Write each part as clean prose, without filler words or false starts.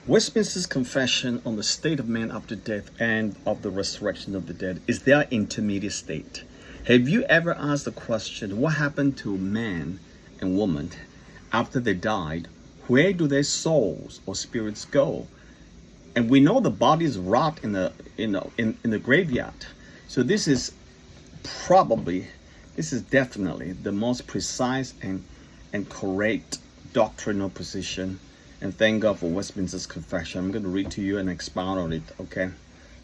Westminster's Confession on the state of man after death and of the resurrection of the dead is their intermediate state. Have you ever asked the question, what happened to man and woman after they died? Where do their souls or spirits go? And we know the bodies rot in the graveyard. So this is definitely the most precise and correct doctrinal position. And thank God for Westminster's Confession. I'm going to read to you and expound on it, okay?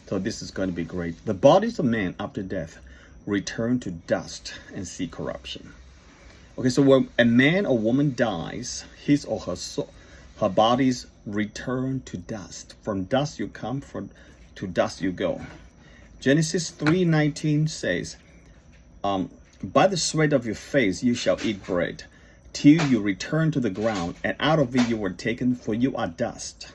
So this is going to be great. The bodies of men after death return to dust and see corruption. Okay, so when a man or woman dies, his or her soul, her bodies return to dust. From dust you come, to dust you go. Genesis 3:19 says, by the sweat of your face you shall eat bread, till you return to the ground, and out of it you were taken, for you are dust,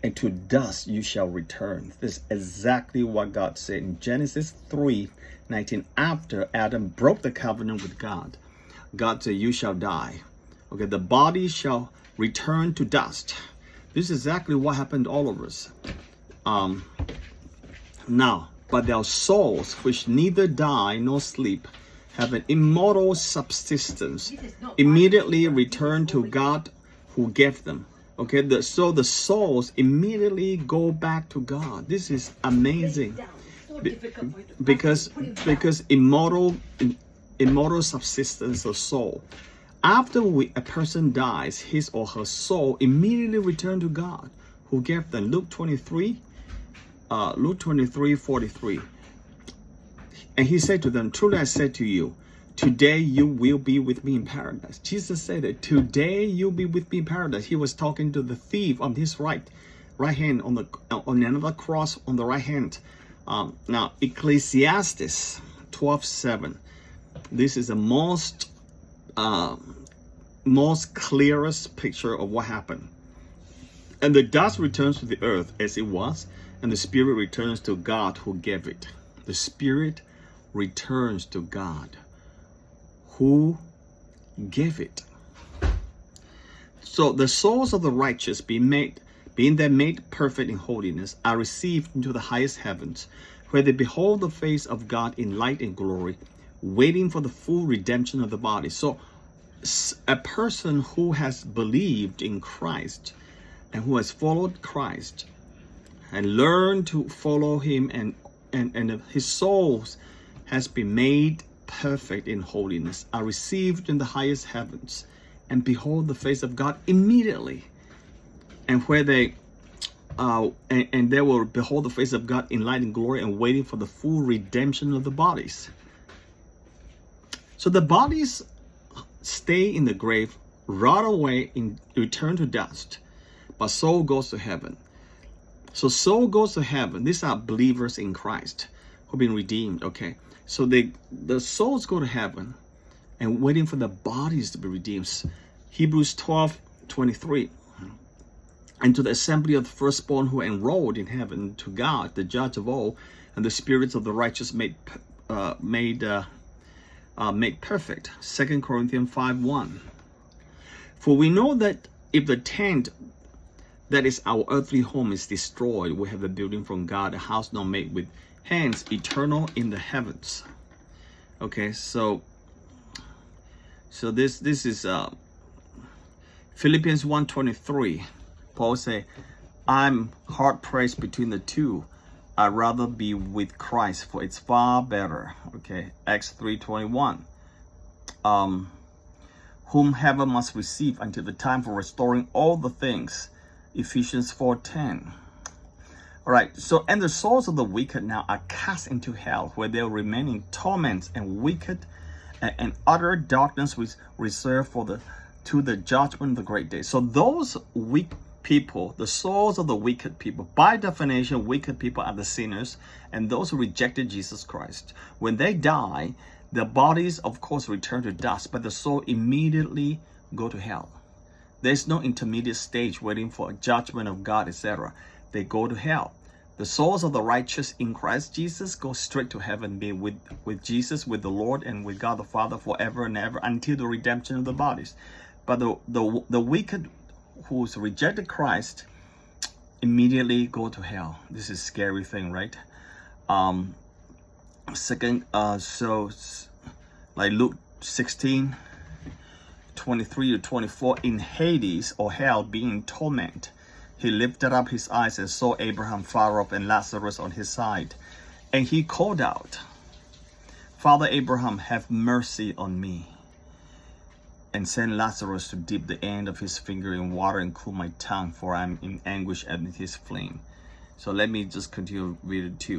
and to dust you shall return. This is exactly what God said in Genesis 3:19. After Adam broke the covenant with God, God said, you shall die. Okay, the body shall return to dust. This is exactly what happened to all of us. Now, but their souls, which neither die nor sleep, have an immortal subsistence, immediately return to God who gave them. Okay, so the souls immediately go back to God. This is amazing, because immortal subsistence of soul. After a person dies, his or her soul immediately return to God who gave them. Luke 23:43. And he said to them, truly I said to you, today you will be with me in paradise. Jesus said that today you'll be with me in paradise. He was talking to the thief on his right hand, on another cross on the right hand. Now Ecclesiastes 12:7. This is the most clearest picture of what happened. And the dust returns to the earth as it was, and the spirit returns to God who gave it. The spirit returns to God who gave it. So the souls of the righteous being then made perfect in holiness are received into the highest heavens, where they behold the face of God in light and glory, waiting for the full redemption of the body. So a person who has believed in Christ and who has followed Christ and learned to follow him, and his souls has been made perfect in holiness, are received in the highest heavens and behold the face of God immediately, and where they will behold the face of God in light and glory, and waiting for the full redemption of the bodies. So the bodies stay in the grave, rot away, and return to dust, but soul goes to heaven. So soul goes to heaven. These are believers in Christ who've been redeemed. Okay, so the souls go to heaven and waiting for the bodies to be redeemed. Hebrews 12:23. And to the assembly of the firstborn who are enrolled in heaven, to God, the judge of all, and the spirits of the righteous made perfect. 2 Corinthians 5:1. For we know that if the tent that is our earthly home is destroyed, we have a building from God, a house not made with hands, eternal in the heavens. Okay, so this is Philippians 1:23. Paul say, I'm hard pressed between the two. I'd rather be with Christ, for it's far better. Okay, Acts 3:21. Whom heaven must receive until the time for restoring all the things. Ephesians 4:10. All right, so and the souls of the wicked now are cast into hell, where they will remain in torments and wicked and utter darkness, which reserved to the judgment of the great day. So those weak people, the souls of the wicked people, by definition, wicked people are the sinners and those who rejected Jesus Christ. When they die, the bodies, of course, return to dust, but the soul immediately go to hell. There's no intermediate stage waiting for a judgment of God, etc. They go to hell. The souls of the righteous in Christ Jesus go straight to heaven, be with Jesus, with the Lord, and with God the Father forever and ever until the redemption of the bodies. But the wicked who's rejected Christ immediately go to hell. This is a scary thing, right? Second, like Luke 16:23-24, in Hades or hell, being in torment, he lifted up his eyes and saw Abraham far off and Lazarus on his side. And he called out, Father Abraham, have mercy on me, and send Lazarus to dip the end of his finger in water and cool my tongue, for I am in anguish at his flame. So let me just continue reading 2.